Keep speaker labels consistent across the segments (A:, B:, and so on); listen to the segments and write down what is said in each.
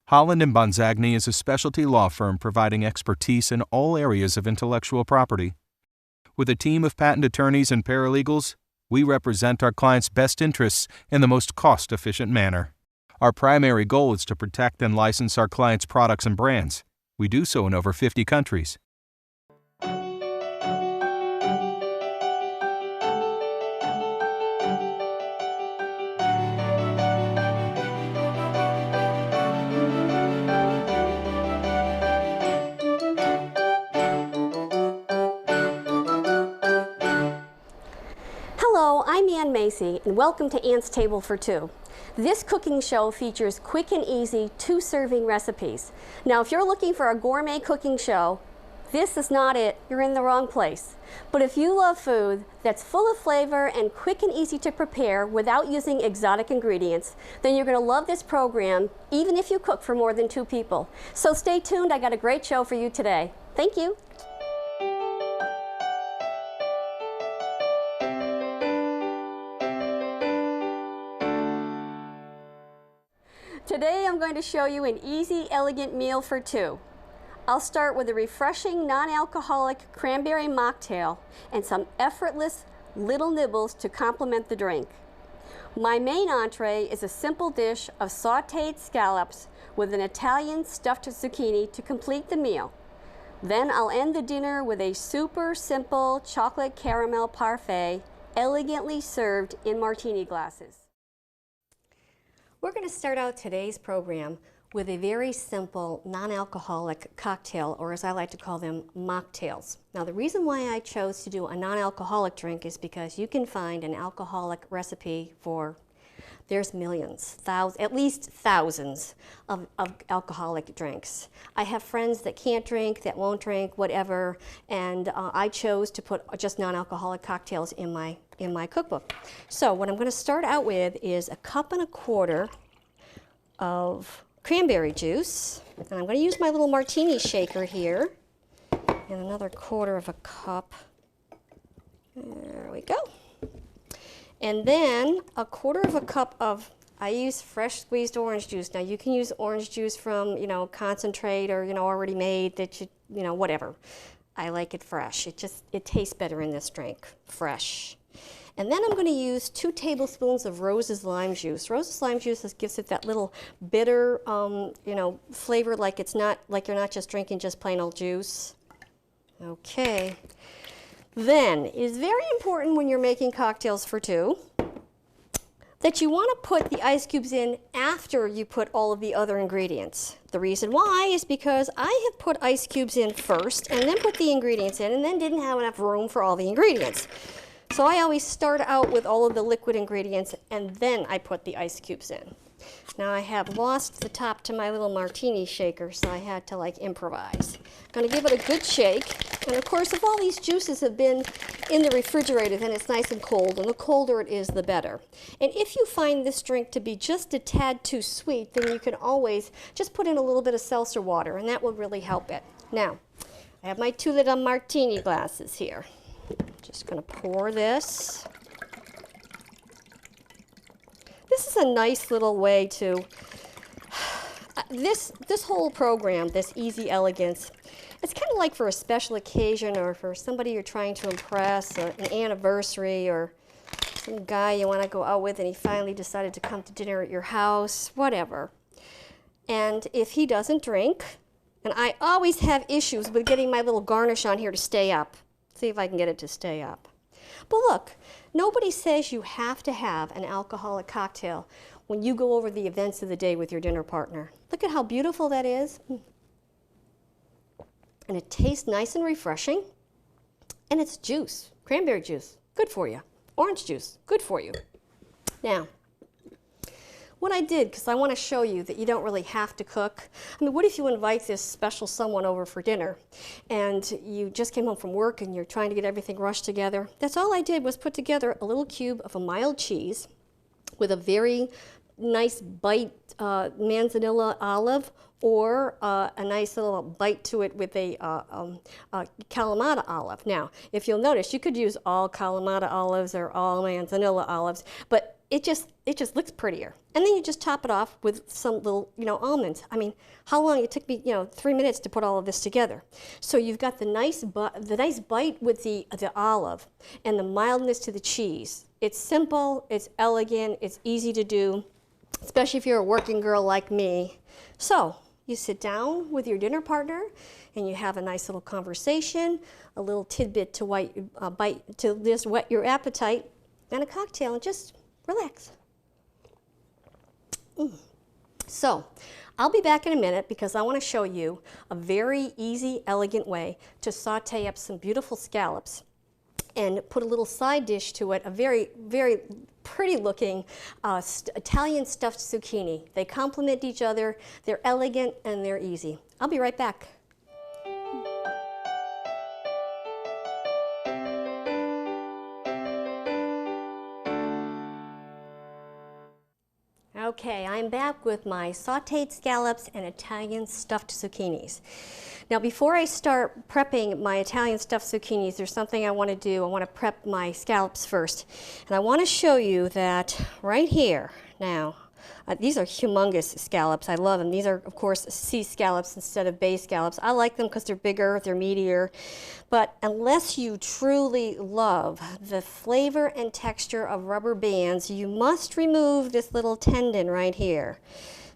A: Holland & Bonzagni is a specialty law firm providing expertise in all areas of intellectual property. With a team of patent attorneys and paralegals, we represent our clients' best interests in the most cost-efficient manner. Our primary goal is to protect and license our clients' products and brands. We do so in over 50 countries.
B: Hello, I'm Ann Macy, and welcome to Ann's Table for Two. This cooking show features quick and easy two-serving recipes. Now, if you're looking for a gourmet cooking show, this is not it. You're in the wrong place. But if you love food that's full of flavor and quick and easy to prepare without using exotic ingredients, then you're going to love this program, even if you cook for more than two people. So stay tuned. I got a great show for you today. Thank you. Today I'm going to show you an easy, elegant meal for two. I'll start with a refreshing, non-alcoholic cranberry mocktail and some effortless little nibbles to complement the drink. My main entree is a simple dish of sautéed scallops with an Italian stuffed zucchini to complete the meal. Then I'll end the dinner with a super simple chocolate caramel parfait, elegantly served in martini glasses. We're going to start out today's program with a very simple non-alcoholic cocktail, or as I like to call them, mocktails. Now, the reason why I chose to do a non-alcoholic drink is because you can find an alcoholic recipe for, there's millions, at least thousands of alcoholic drinks. I have friends that can't drink, that won't drink, whatever, and I chose to put just non-alcoholic cocktails in my cookbook. So what I'm going to start out with is 1.25 cups of cranberry juice, and I'm going to use my little martini shaker here, and another 1/4 cup. There we go. And then 1/4 cup of, I use fresh squeezed orange juice. Now you can use orange juice from, concentrate or, already made that whatever. I like it fresh. It tastes better in this drink, fresh. And then I'm going to use 2 tablespoons of Rose's lime juice. Rose's lime juice gives it that little bitter, flavor, like you're not just drinking just plain old juice. Okay. Then, it is very important when you're making cocktails for two that you want to put the ice cubes in after you put all of the other ingredients. The reason why is because I have put ice cubes in first and then put the ingredients in and then didn't have enough room for all the ingredients. So I always start out with all of the liquid ingredients and then I put the ice cubes in. Now I have lost the top to my little martini shaker, so I had to improvise. I'm going to give it a good shake. And of course, if all these juices have been in the refrigerator, then it's nice and cold, and the colder it is, the better. And if you find this drink to be just a tad too sweet, then you can always just put in a little bit of seltzer water, and that will really help it. Now, I have my 2 little martini glasses here. Just going to pour this. This is a nice little way to, this whole program, this Easy Elegance, it's kind of like for a special occasion or for somebody you're trying to impress, or an anniversary, or some guy you want to go out with and he finally decided to come to dinner at your house, whatever. And if he doesn't drink, and I always have issues with getting my little garnish on here to stay up. See if I can get it to stay up. But look, nobody says you have to have an alcoholic cocktail when you go over the events of the day with your dinner partner. Look at how beautiful that is. And it tastes nice and refreshing. And it's juice, cranberry juice, good for you. Orange juice, good for you. Now, what I did, because I want to show you that you don't really have to cook. I mean, what if you invite this special someone over for dinner and you just came home from work and you're trying to get everything rushed together? That's all I did was put together a little cube of a mild cheese with a very nice bite manzanilla olive, or a nice little bite to it with a Kalamata olive. Now, if you'll notice, you could use all Kalamata olives or all manzanilla olives, but it just looks prettier. And then you just top it off with some little, almonds. I mean, how long it took me, 3 minutes to put all of this together. So you've got the nice bite with the olive and the mildness to the cheese. It's simple, it's elegant, it's easy to do, especially if you're a working girl like me. So you sit down with your dinner partner and you have a nice little conversation, a little tidbit to bite to just whet your appetite, and a cocktail, and just relax. So I'll be back in a minute because I want to show you a very easy, elegant way to saute up some beautiful scallops and put a little side dish to it, a very, very pretty looking Italian stuffed zucchini. They complement each other, they're elegant, and they're easy. I'll be right back. Okay, I'm back with my sauteed scallops and Italian stuffed zucchinis. Now before I start prepping my Italian stuffed zucchinis, there's something I want to do. I want to prep my scallops first. And I want to show you that right here now. These are humongous scallops. I love them. These are, of course, sea scallops instead of bay scallops. I like them because they're bigger, they're meatier. But unless you truly love the flavor and texture of rubber bands, you must remove this little tendon right here.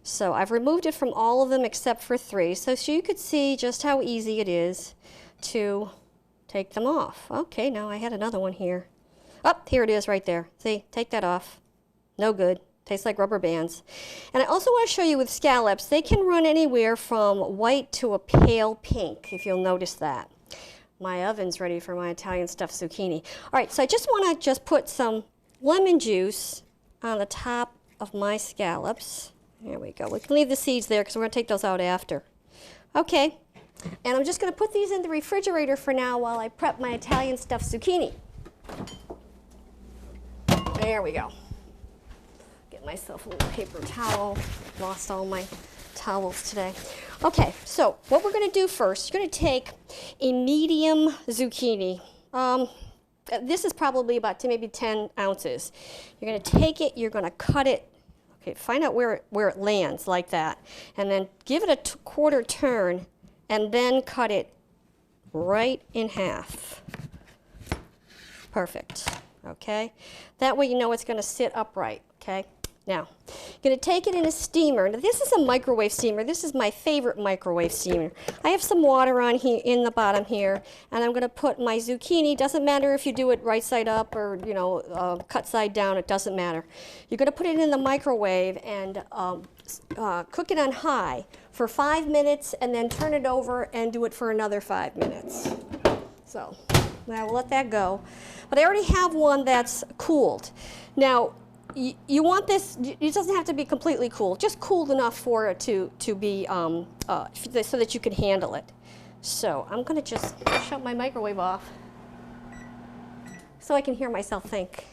B: So I've removed it from all of them except for 3, so you could see just how easy it is to take them off. Okay, now I had another one here. Oh, here it is right there. See, take that off. No good. Tastes like rubber bands. And I also want to show you with scallops, they can run anywhere from white to a pale pink, if you'll notice that. My oven's ready for my Italian stuffed zucchini. All right, so I just want to put some lemon juice on the top of my scallops. There we go. We can leave the seeds there because we're going to take those out after. Okay, and I'm just going to put these in the refrigerator for now while I prep my Italian stuffed zucchini. There we go. Get myself a little paper towel. Lost all my towels today. Okay, so what we're going to do first, you're going to take a medium zucchini. This is probably about maybe 10 ounces. You're going to take it, you're going to cut it. Okay, find out where it lands like that. And then give it a quarter turn and then cut it right in half. Perfect. Okay? That way you know it's going to sit upright. Okay? Now, I'm going to take it in a steamer. Now, this is a microwave steamer. This is my favorite microwave steamer. I have some water on here in the bottom here, and I'm going to put my zucchini. Doesn't matter if you do it right side up or cut side down. It doesn't matter. You're going to put it in the microwave and cook it on high for 5 minutes, and then turn it over and do it for another 5 minutes. So now we'll let that go. But I already have one that's cooled. Now, you want this, it doesn't have to be completely cool, just cooled enough for it to be, so that you can handle it. So I'm going to just shut my microwave off so I can hear myself think.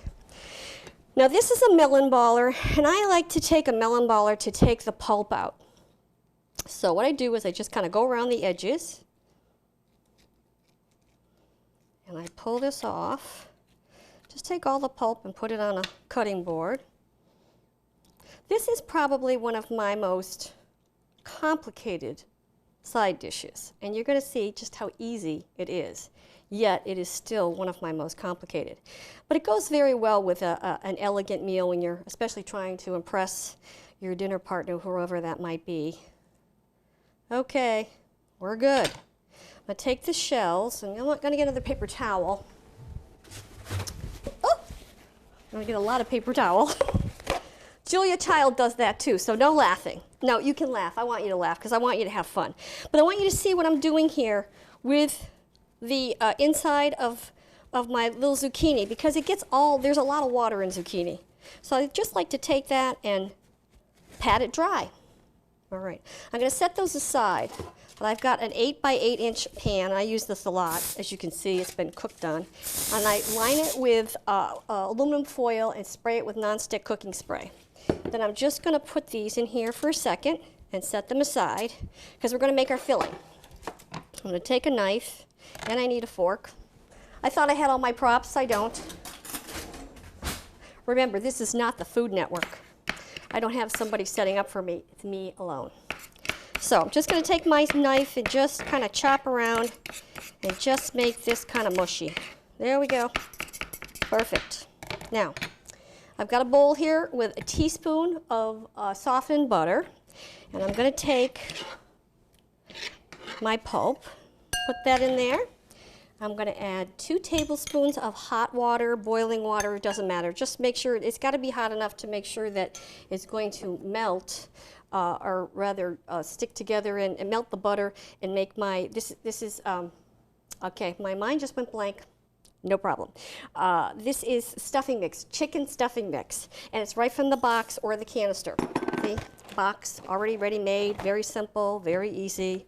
B: Now this is a melon baller, and I like to take a melon baller to take the pulp out. So what I do is I just kind of go around the edges, and I pull this off. Just take all the pulp and put it on a cutting board. This is probably one of my most complicated side dishes, and you're going to see just how easy it is, yet it is still one of my most complicated. But it goes very well with an elegant meal when you're especially trying to impress your dinner partner, whoever that might be. Okay, we're good. I'm going to take the shells, and I'm going to get another paper towel. I'm going to get a lot of paper towel. Julia Child does that too, so no laughing. No, you can laugh. I want you to laugh because I want you to have fun. But I want you to see what I'm doing here with the inside of my little zucchini, because it gets there's a lot of water in zucchini. So I just like to take that and pat it dry. All right, I'm going to set those aside. But I've got an 8 by 8 inch pan. I use this a lot. As you can see, it's been cooked on. And I line it with aluminum foil and spray it with nonstick cooking spray. Then I'm just going to put these in here for a second and set them aside because we're going to make our filling. I'm going to take a knife, and I need a fork. I thought I had all my props. I don't. Remember, this is not the Food Network. I don't have somebody setting up for me. It's me alone. So I'm just going to take my knife and just kind of chop around and just make this kind of mushy. There we go. Perfect. Now, I've got a bowl here with a teaspoon of softened butter, and I'm going to take my pulp, put that in there. I'm going to add 2 tablespoons of hot water, boiling water, it doesn't matter. Just make sure, it's got to be hot enough to make sure that it's going to melt, or rather stick together and melt the butter and make my, this is, okay, my mind just went blank. No problem. This is stuffing mix, chicken stuffing mix, and it's right from the box or the canister. See, box, already ready made, very simple, very easy.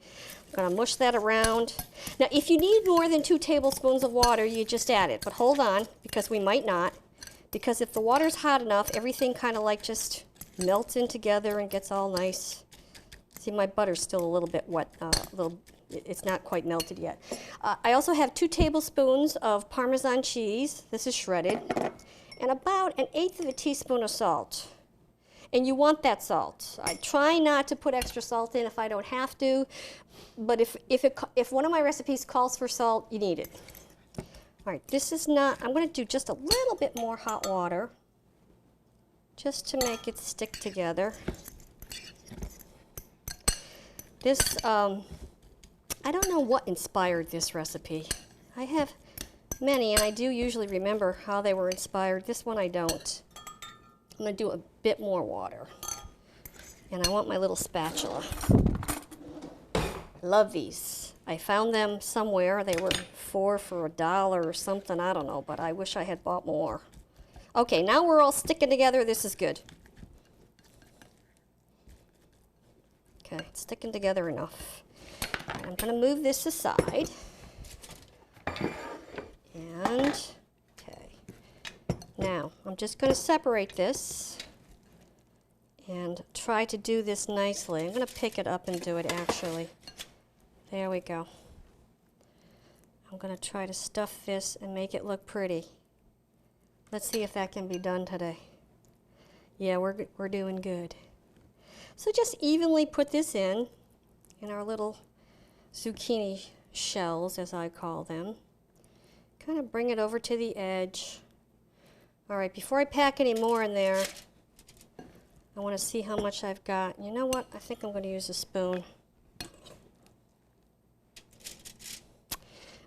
B: I'm gonna mush that around. Now, if you need more than 2 tablespoons of water, you just add it, but hold on, because we might not, because if the water's hot enough, everything kind of like just melts in together and gets all nice. See, my butter's still a little bit wet, it's not quite melted yet. I also have 2 tablespoons of Parmesan cheese. This is shredded. And about 1/8 of a teaspoon of salt. And you want that salt. I try not to put extra salt in if I don't have to, but if one of my recipes calls for salt, you need it. All right, this is not, I'm going to do just a little bit more hot water just to make it stick together. This, I don't know what inspired this recipe. I have many, and I do usually remember how they were inspired. This one I don't. I'm going to do a bit more water. And I want my little spatula. Love these. I found them somewhere. They were 4 for $1 or something. I don't know, but I wish I had bought more. Okay, now we're all sticking together. This is good. Okay, it's sticking together enough. I'm going to move this aside. And, okay. Now, I'm just going to separate this and try to do this nicely. I'm going to pick it up and do it actually. There we go. I'm going to try to stuff this and make it look pretty. Let's see if that can be done today. Yeah, we're doing good. So just evenly put this in our little zucchini shells, as I call them. Kind of bring it over to the edge. All right, before I pack any more in there, I want to see how much I've got. You know what? I think I'm going to use a spoon.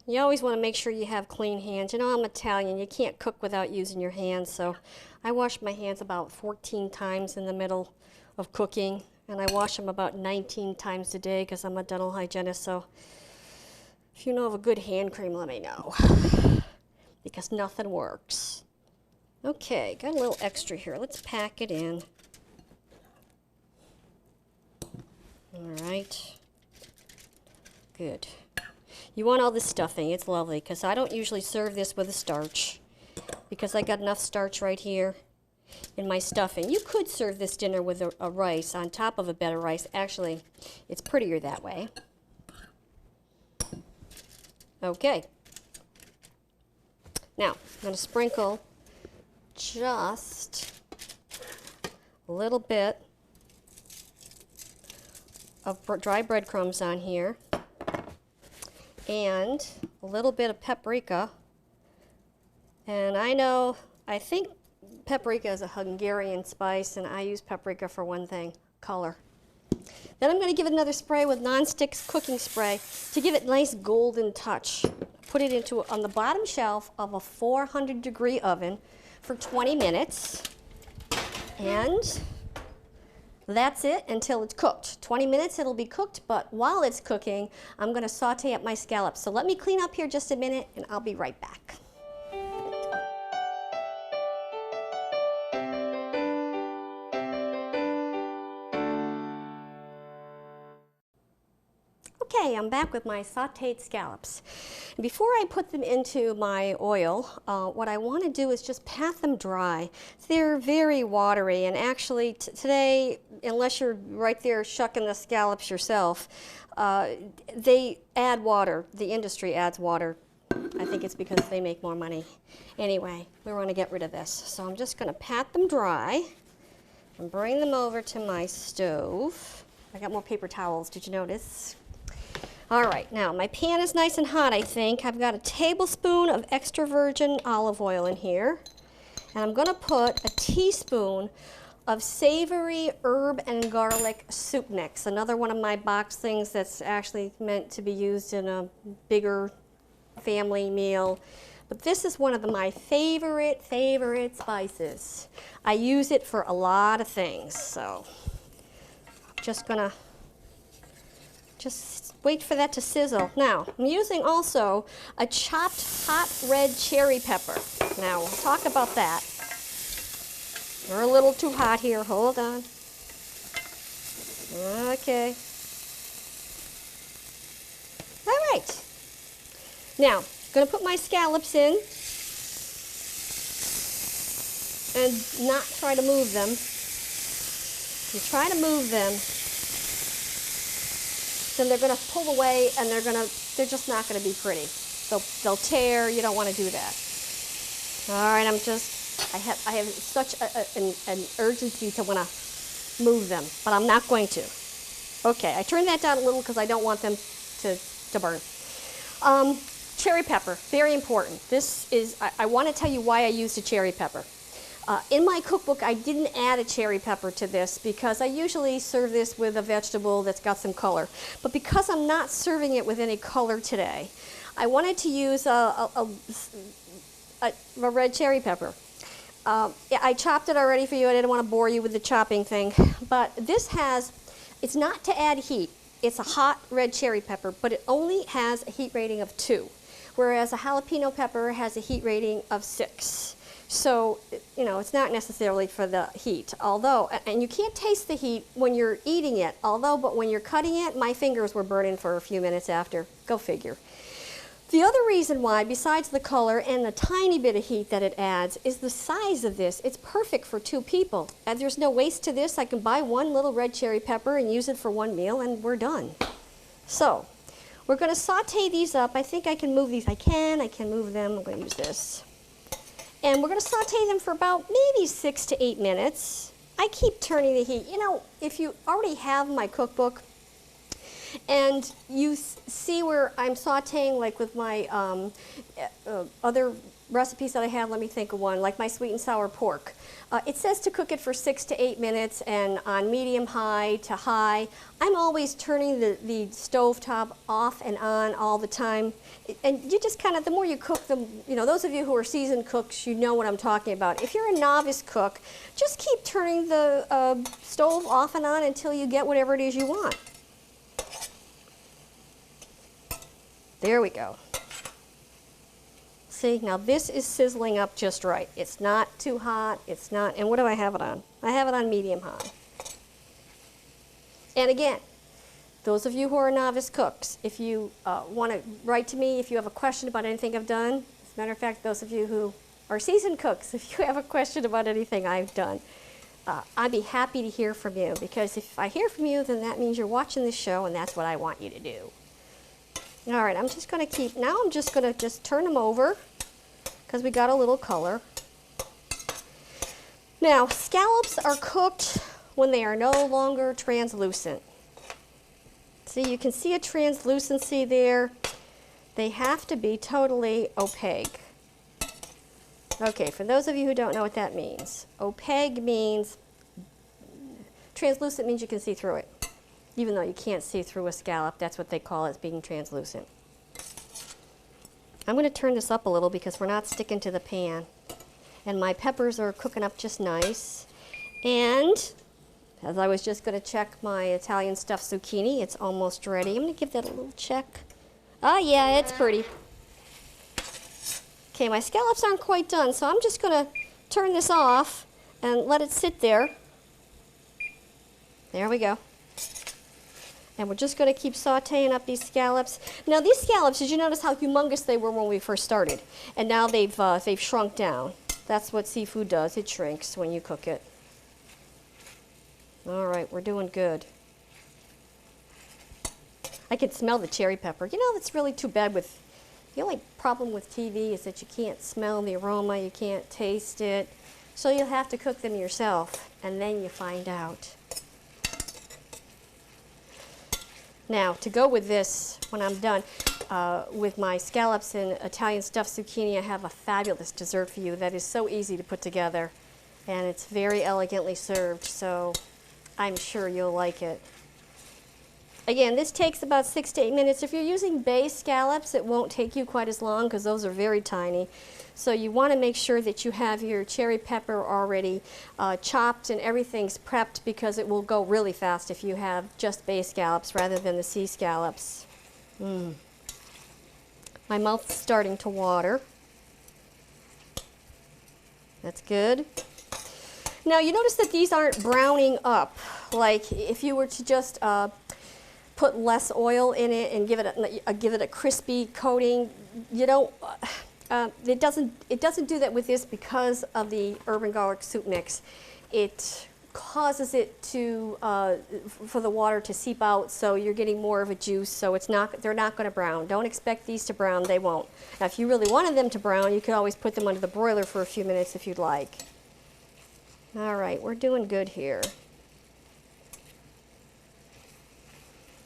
B: You always want to make sure you have clean hands. You know, I'm Italian. You can't cook without using your hands, so I wash my hands about 14 times in the middle of cooking, and I wash them about 19 times a day because I'm a dental hygienist. So if you know of a good hand cream, let me know, because nothing works. Okay, got a little extra here. Let's pack it in. All right, good. You want all this stuffing. It's lovely, because I don't usually serve this with a starch, because I got enough starch right here in my stuffing. You could serve this dinner with a rice on top of a bed of rice. Actually, it's prettier that way. Okay. Now, I'm going to sprinkle just a little bit of dry breadcrumbs on here and a little bit of paprika. And I think paprika is a Hungarian spice, and I use paprika for one thing, color. Then I'm going to give it another spray with non-stick cooking spray to give it a nice golden touch. Put it on the bottom shelf of a 400-degree oven for 20 minutes. And that's it until it's cooked. 20 minutes it'll be cooked, but while it's cooking, I'm going to saute up my scallops. So let me clean up here just a minute, and I'll be right back. Okay, I'm back with my sauteed scallops. Before I put them into my oil, what I want to do is just pat them dry. They're very watery, and actually today, unless you're right there shucking the scallops yourself, they add water. The industry adds water I think it's because they make more money. Anyway, we want to get rid of this. So I'm just going to pat them dry and bring them over to my stove. I got more paper towels, did you notice? All right, now my pan is nice and hot, I think. I've got a tablespoon of extra virgin olive oil in here. And I'm gonna put a teaspoon of savory herb and garlic soup mix. Another one of my box things that's actually meant to be used in a bigger family meal. But this is one of my favorite spices. I use it for a lot of things, so just gonna wait for that to sizzle. Now, I'm using also a chopped hot red cherry pepper. Now, we'll talk about that. We're a little too hot here. Hold on. Okay. All right. Now, I'm going to put my scallops in and not try to move them. If you try to move them, then they're going to pull away and they're just not going to be pretty. They'll tear. You don't want to do that. All right, I have such an urgency to want to move them, but I'm not going to. Okay, I turned that down a little because I don't want them to burn. Cherry pepper, very important. This is, I want to tell you why I used a cherry pepper. In my cookbook, I didn't add a cherry pepper to this because I usually serve this with a vegetable that's got some color. But because I'm not serving it with any color today, I wanted to use a red cherry pepper. I chopped it already for you. I didn't want to bore you with the chopping thing. But it's not to add heat. It's a hot red cherry pepper, but it only has a heat rating of 2, whereas a jalapeno pepper has a heat rating of 6. So, it's not necessarily for the heat, and you can't taste the heat when you're eating it, but when you're cutting it, my fingers were burning for a few minutes after. Go figure. The other reason why, besides the color and the tiny bit of heat that it adds, is the size of this. It's perfect for 2 people. And there's no waste to this. I can buy one little red cherry pepper and use it for one meal, and we're done. So, we're going to saute these up. I think I can move these. I can move them. I'm going to use this. And we're going to saute them for about maybe 6 to 8 minutes. I keep turning the heat. If you already have my cookbook and you see where I'm sauteing, like with my other recipes that I have, let me think of one, like my sweet and sour pork. It says to cook it for 6 to 8 minutes and on medium high to high. I'm always turning the stovetop off and on all the time. And you just the more you cook them, those of you who are seasoned cooks, you know what I'm talking about. If you're a novice cook, just keep turning the stove off and on until you get whatever it is you want. There we go. See, now this is sizzling up just right. It's not too hot, and what do I have it on? I have it on medium high. And again, those of you who are novice cooks, if you want to write to me if you have a question about anything I've done, as a matter of fact, those of you who are seasoned cooks, if you have a question about anything I've done, I'd be happy to hear from you, because if I hear from you, then that means you're watching this show, and that's what I want you to do. All right, I'm just going to turn them over because we got a little color. Now, scallops are cooked when they are no longer translucent. See, you can see a translucency there. They have to be totally opaque. Okay, for those of you who don't know what that means, opaque means, translucent means you can see through it. Even though you can't see through a scallop, that's what they call it, being translucent. I'm going to turn this up a little because we're not sticking to the pan. And my peppers are cooking up just nice. And as I was just going to check my Italian stuffed zucchini, it's almost ready. I'm going to give that a little check. Oh yeah, it's pretty. Okay, my scallops aren't quite done, so I'm just going to turn this off and let it sit there. There we go. And we're just going to keep sauteing up these scallops. Now these scallops, did you notice how humongous they were when we first started? And now they've shrunk down. That's what seafood does. It shrinks when you cook it. All right, we're doing good. I can smell the cherry pepper. It's really too bad with
C: The only problem with TV is that you can't smell the aroma, you can't taste it, so you'll have to cook them yourself, and then you find out. Now, to go with this, when I'm done, with my scallops and Italian stuffed zucchini, I have a fabulous dessert for you that is so easy to put together, and it's very elegantly served, so I'm sure you'll like it. Again, this takes about 6 to 8 minutes. If you're using bay scallops, it won't take you quite as long because those are very tiny. So you want to make sure that you have your cherry pepper already chopped and everything's prepped, because it will go really fast if you have just bay scallops rather than the sea scallops. My mouth's starting to water. That's good. Now you notice that these aren't browning up. Like if you were to just put less oil in it and give it a crispy coating, you don't. It doesn't do that with this because of the herb and garlic soup mix. It causes it to for the water to seep out, so you're getting more of a juice. So they're not going to brown. Don't expect these to brown. They won't. Now, if you really wanted them to brown, you could always put them under the broiler for a few minutes if you'd like. All right, we're doing good here.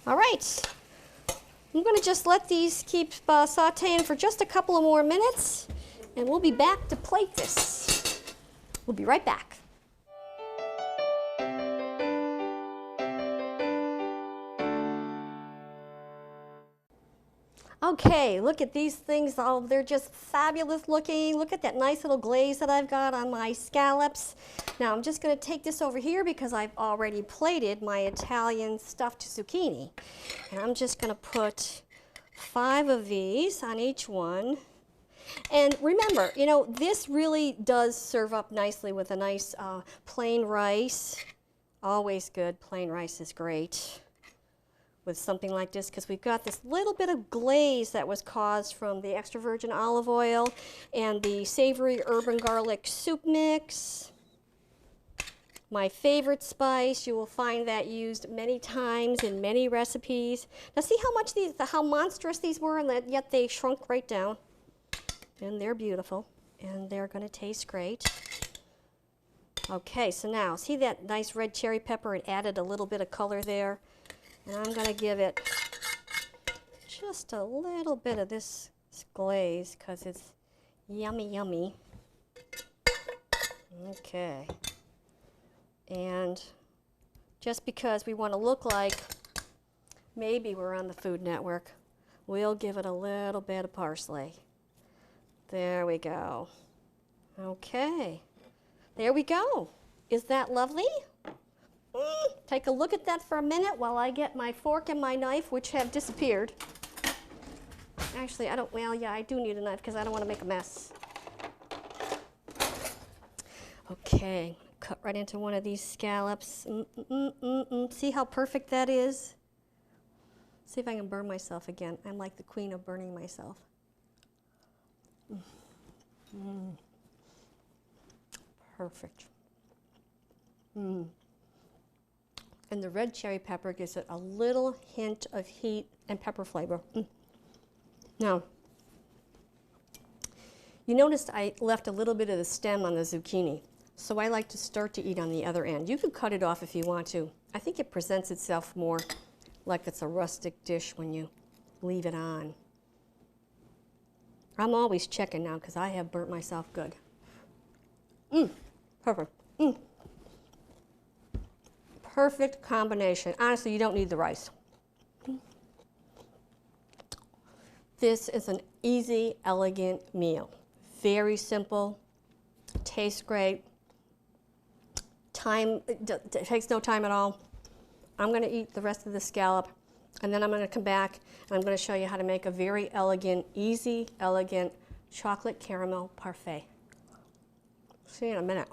C: All right. I'm going to just let these keep sauteing for just a couple of more minutes, and we'll be back to plate this. We'll be right back. Okay, look at these things. Oh, they're just fabulous looking. Look at that nice little glaze that I've got on my scallops. Now I'm just going to take this over here because I've already plated my Italian stuffed zucchini. And I'm just going to put 5 of these on each one. And remember, you know, this really does serve up nicely with a nice plain rice. Always good. Plain rice is great with something like this, because we've got this little bit of glaze that was caused from the extra virgin olive oil and the savory herb and garlic soup mix. My favorite spice, you will find that used many times in many recipes. Now see how monstrous these were, and yet they shrunk right down. And they're beautiful, and they're going to taste great. Okay, so now see that nice red cherry pepper? It added a little bit of color there. And I'm going to give it just a little bit of this glaze because it's yummy, yummy. Okay. And just because we want to look like maybe we're on the Food Network, we'll give it a little bit of parsley. There we go. Okay. There we go. Is that lovely? Take a look at that for a minute while I get my fork and my knife, which have disappeared. Actually, I do need a knife because I don't want to make a mess. Okay, cut right into one of these scallops. See how perfect that is? See if I can burn myself again. I'm like the queen of burning myself. Perfect. And the red cherry pepper gives it a little hint of heat and pepper flavor. Now, you noticed I left a little bit of the stem on the zucchini, so I like to start to eat on the other end. You could cut it off if you want to. I think it presents itself more like it's a rustic dish when you leave it on. I'm always checking now because I have burnt myself good. Perfect. Perfect combination. Honestly, you don't need the rice. This is an easy, elegant meal. Very simple, tastes great. It takes no time at all. I'm going to eat the rest of the scallop, and then I'm going to come back and I'm going to show you how to make a very elegant, easy, elegant chocolate caramel parfait. See you in a minute.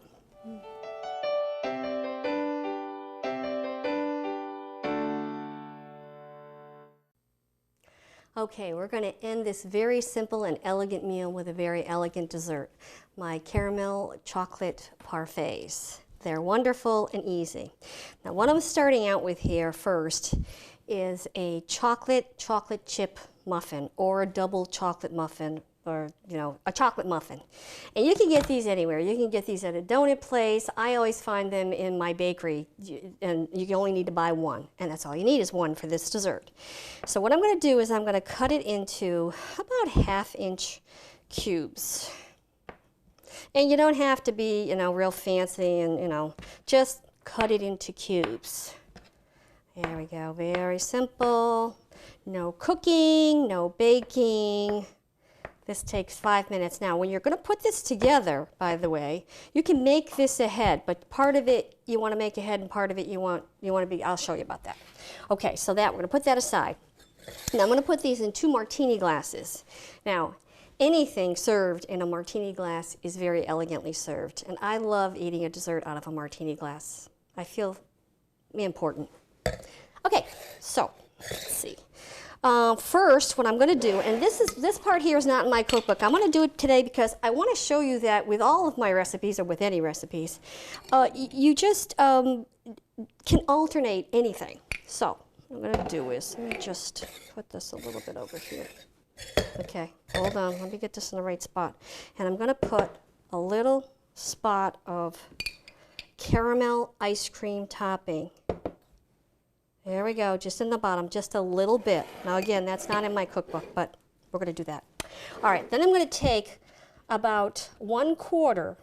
C: Okay, we're going to end this very simple and elegant meal with a very elegant dessert. My caramel chocolate parfaits. They're wonderful and easy. Now what I'm starting out with here first is a chocolate chip muffin or a double chocolate muffin, or a chocolate muffin. And you can get these anywhere. You can get these at a donut place. I always find them in my bakery, and you only need to buy one, and that's all you need is one for this dessert. So what I'm going to do is I'm going to cut it into about 1/2 inch cubes. And you don't have to be, real fancy, and just cut it into cubes. There we go, very simple. No cooking, no baking. This takes 5 minutes. Now, when you're going to put this together, by the way, you can make this ahead, but part of it you want to make ahead, and part of it you want to be. I'll show you about that. Okay, so we're going to put that aside. Now, I'm going to put these in 2 martini glasses. Now, anything served in a martini glass is very elegantly served, and I love eating a dessert out of a martini glass. I feel important. Okay, so let's see. First, what I'm going to do, and this part here is not in my cookbook. I'm going to do it today because I want to show you that with all of my recipes, or with any recipes, you just can alternate anything. So what I'm going to do is, let me just put this a little bit over here. Okay, hold on. Let me get this in the right spot. And I'm going to put a little spot of caramel ice cream topping. There we go, just in the bottom, just a little bit. Now again, that's not in my cookbook, but we're going to do that. All right, then I'm going to take about 1/4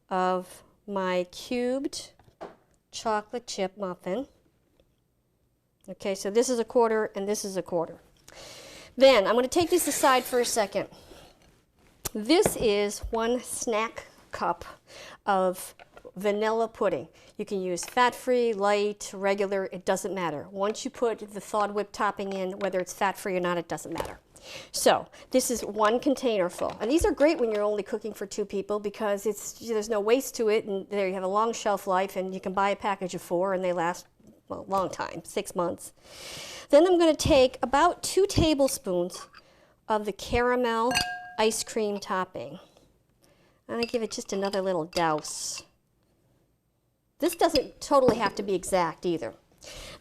C: of my cubed chocolate chip muffin. Okay, so this is 1/4 and this is 1/4. Then I'm going to take this aside for a second. This is 1 snack cup of vanilla pudding. You can use fat-free, light, regular, it doesn't matter. Once you put the thawed whipped topping in, whether it's fat-free or not, it doesn't matter. So this is 1 container full. And these are great when you're only cooking for 2 people because there's no waste to it, and there you have a long shelf life, and you can buy a package of 4 and they last, well, a long time, 6 months. Then I'm going to take about 2 tablespoons of the caramel ice cream topping. I'm going to give it just another little douse. This doesn't totally have to be exact either.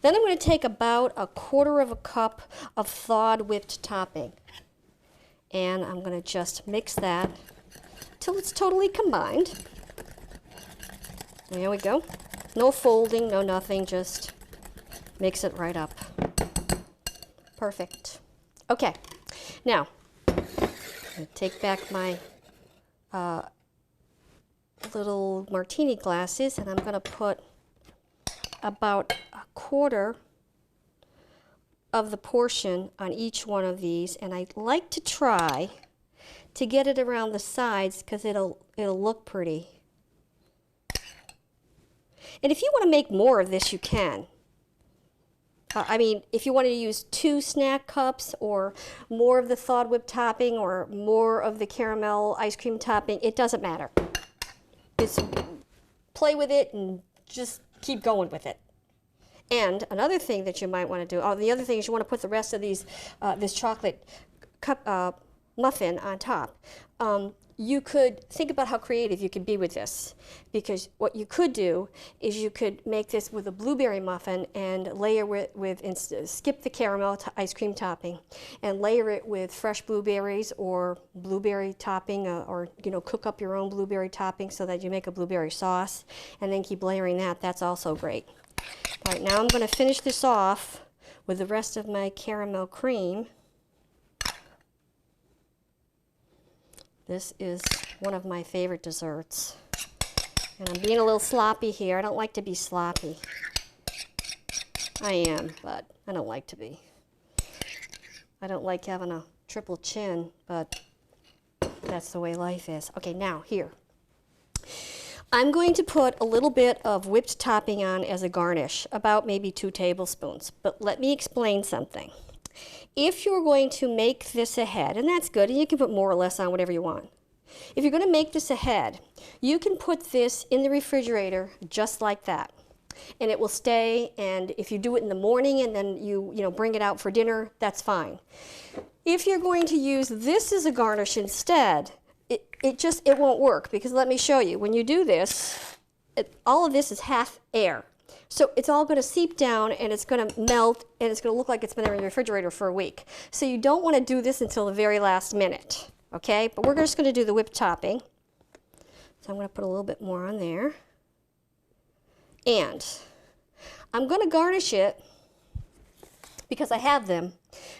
C: Then I'm going to take about 1/4 cup of thawed whipped topping. And I'm going to just mix that till it's totally combined. There we go. No folding, no nothing, just mix it right up. Perfect. Okay, now I'm going to take back my little martini glasses, and I'm going to put about 1/4 of the portion on each one of these, and I like to try to get it around the sides because it'll look pretty. And if you want to make more of this, you can. I mean, if you wanted to use 2 snack cups or more of the thawed whipped topping or more of the caramel ice cream topping, it doesn't matter. Just play with it and just keep going with it. And another thing that you might want to do, the other thing is you want to put the rest of these, this chocolate cup muffin on top. You could think about how creative you could be with this, because what you could do is you could make this with a blueberry muffin and layer skip the caramel ice cream topping and layer it with fresh blueberries or blueberry topping, or cook up your own blueberry topping so that you make a blueberry sauce, and then keep layering that. That's also great. All right, now I'm going to finish this off with the rest of my caramel cream. This is one of my favorite desserts. And I'm being a little sloppy here. I don't like to be sloppy. I am, but I don't like to be. I don't like having a triple chin, but that's the way life is. Okay, now here. I'm going to put a little bit of whipped topping on as a garnish, about maybe 2 tablespoons. But let me explain something. If you're going to make this ahead, and that's good, and you can put more or less on whatever you want. If you're going to make this ahead, you can put this in the refrigerator just like that. And it will stay, and if you do it in the morning and then you bring it out for dinner, that's fine. If you're going to use this as a garnish instead, it won't work, because let me show you. When you do this, all of this is half air. So it's all going to seep down and it's going to melt and it's going to look like it's been in the refrigerator for a week. So you don't want to do this until the very last minute, okay? But we're just going to do the whipped topping. So I'm going to put a little bit more on there. And I'm going to garnish it, because I have them,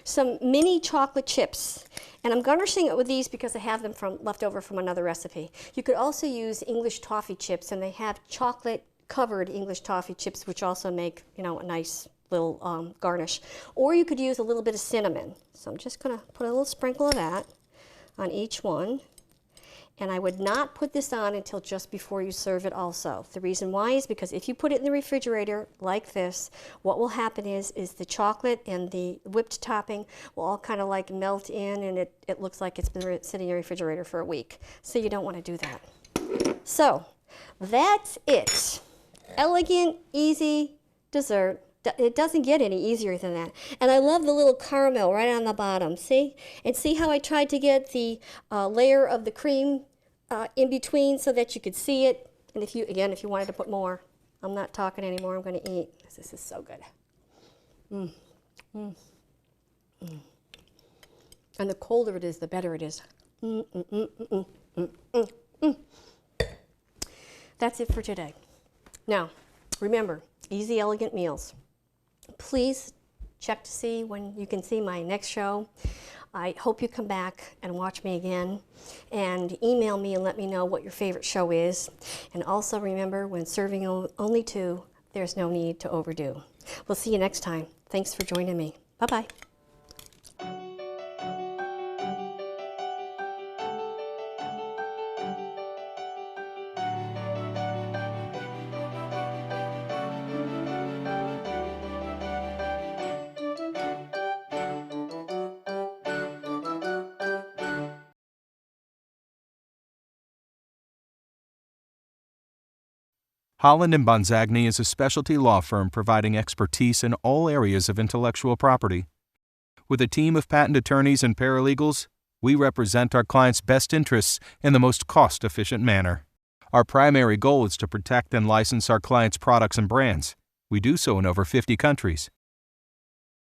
C: some mini chocolate chips. And I'm garnishing it with these because I have them left over from another recipe. You could also use English toffee chips, and they have chocolate covered English toffee chips, which also make, you know, a nice little garnish. Or you could use a little bit of cinnamon. So I'm just going to put a little sprinkle of that on each one. And I would not put this on until just before you serve it also. The reason why is because if you put it in the refrigerator like this, what will happen is the chocolate and the whipped topping will all kind of like melt in, and it looks like it's been sitting in your refrigerator for a week. So you don't want to do that. So that's it. Elegant, easy dessert. It doesn't get any easier than that. And I love the little caramel right on the bottom, see? And see how I tried to get the layer of the cream in between so that you could see it. And if you wanted to put more, I'm not talking anymore, I'm going to eat, because this is so good. And the colder it is, the better it is. That's it for today. Now, remember, easy, elegant meals. Please check to see when you can see my next show. I hope you come back and watch me again, and email me and let me know what your favorite show is. And also remember, when serving only two, there's no need to overdo. We'll see you next time. Thanks for joining me. Bye-bye.
A: Holland & Bonzagni is a specialty law firm providing expertise in all areas of intellectual property. With a team of patent attorneys and paralegals, we represent our clients' best interests in the most cost-efficient manner. Our primary goal is to protect and license our clients' products and brands. We do so in over 50 countries.